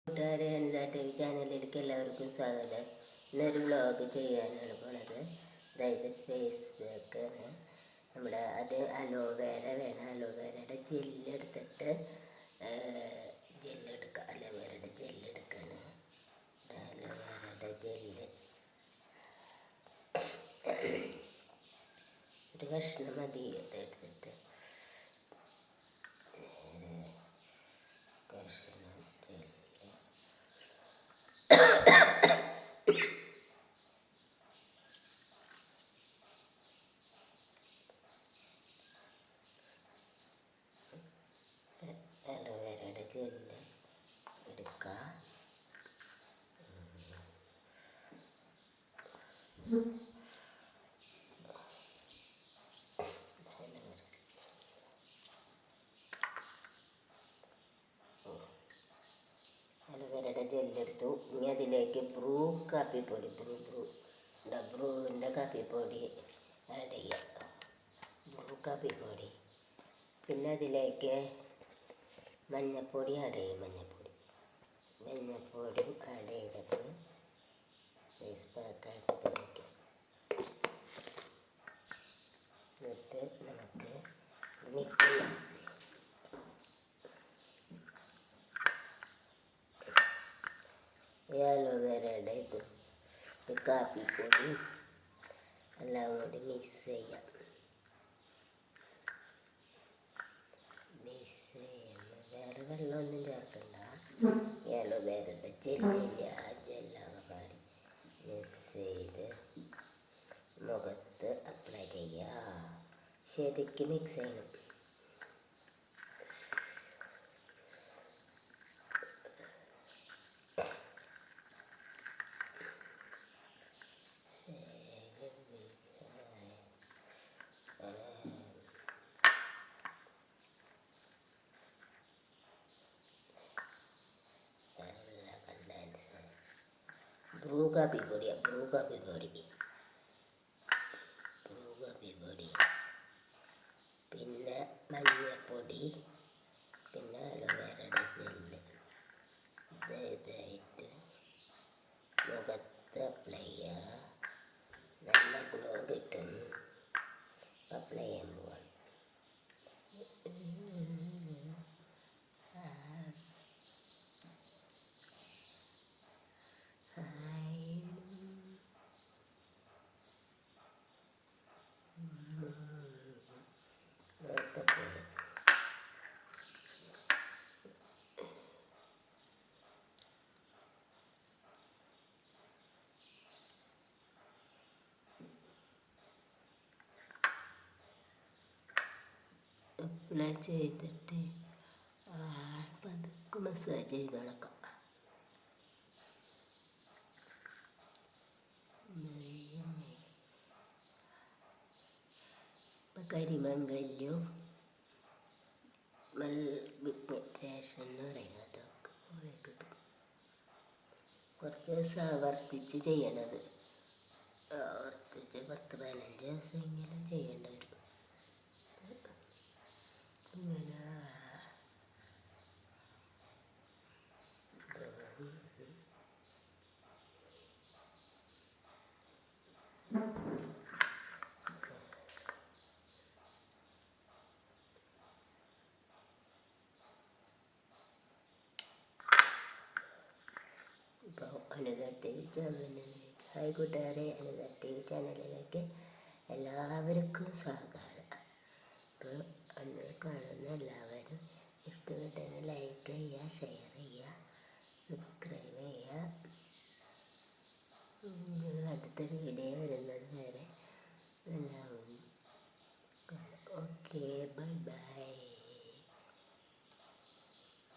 കൂട്ടുകാരെ എന്താ T V ചാനലിലേക്ക് എല്ലാവർക്കും സ്വാഗതം. ഇന്നൊരു വ്ളോഗ് ചെയ്യാനാണ് പോണത്. അതായത് ഫേസ് പാക്കാണ്. നമ്മുടെ അത് അലോവേര വേണം. അലോവേരയുടെ ജെല്ലെടുത്തിട്ട് ജെല്ലെടുക്കുക. അലോവേരയുടെ ജെല്ലെടുക്കാണ്. അലോവേരയുടെ ജെല്ല് ഒരു കഷ്ണം മതി. എടുത്തിട്ട് കഷ്ണം അലോവേരയുടെ ജെല്ല് എടുക്കുക. അലോവേരയുടെ ജെല്ലെടുത്തു. ഇനി അതിലേക്ക് ബ്രൂ കാപ്പിപ്പൊടി ബ്രൂവിൻ്റെ കാപ്പിപ്പൊടി ആഡ് ചെയ്യാം. ബ്രൂ കാപ്പിപ്പൊടി. പിന്നെ അതിലേക്ക് മഞ്ഞൾപ്പൊടി ആഡ് ചെയ്യും. മഞ്ഞൾപ്പൊടിയും ആഡ് ചെയ്തിട്ട് ഫേസ് പാക്കായിട്ട് ഉപയോഗിക്കും. എന്നിട്ട് നമുക്ക് മിക്സ് ചെയ്യാം. അലോവേരയുടെ കാപ്പിപ്പൊടി എല്ലാം കൂടി മിക്സ് ചെയ്യാം. വേറെ വെള്ളമൊന്നും ചേർക്കണ്ട. അലോവേരയുടെ ജെല്ലില്ല, ആ ജെല്ലൊക്കെ പാടി മിക്സ് ചെയ്ത് മുഖത്ത് അപ്ലൈ ചെയ്യുക. ശരിക്കും മിക്സ് ചെയ്യണം. ബ്രൂ കാപ്പിപ്പൊടി പിന്നെ മഞ്ഞൾപ്പൊടി, പിന്നെ അലോവേരയുടെ ജെല്ല് ഇതായിട്ട് മുഖത്ത് അപ്ലൈ ചെയ്യുക. നല്ല ഗ്ലോ കിട്ടും. അപ്ലൈ ചെയ്യാൻ പോവാണ്. അപ്ലൈ ചെയ്തിട്ട് പതുക്കെ മസാജ് ചെയ്ത് നടക്കാം. ഇപ്പം കരിമംഗല്യം പിഗ്മെന്റേഷൻ എന്ന് പറയും. അതൊക്കെ കുറേ കിട്ടും. കുറച്ച് ദിവസം ആവർത്തിച്ച് ചെയ്യണത്. ആവർത്തിച്ച് 10-15 ദിവസമെങ്കിലും ചെയ്യേണ്ടി വരും. ഇങ്ങനെ ഇപ്പോൾ അനിത ടി വി ചാനലിലേക്ക് ഹായ് കൂട്ടുകാരെ, അനിത ടി വി ചാനലിലേക്ക് എല്ലാവർക്കും സ്വാഗതം. അപ്പോൾ അന്ന് കാണുന്ന എല്ലാവരും ഇഷ്ടപ്പെട്ടെങ്കിൽ ലൈക്ക് ചെയ്യുക, ഷെയർ ചെയ്യുക, സബ്സ്ക്രൈബ് ചെയ്യുക. അടുത്ത വീഡിയോ വരുന്നത് വരെ എല്ലാവരും ഓക്കെ, ബൈ ബൈ.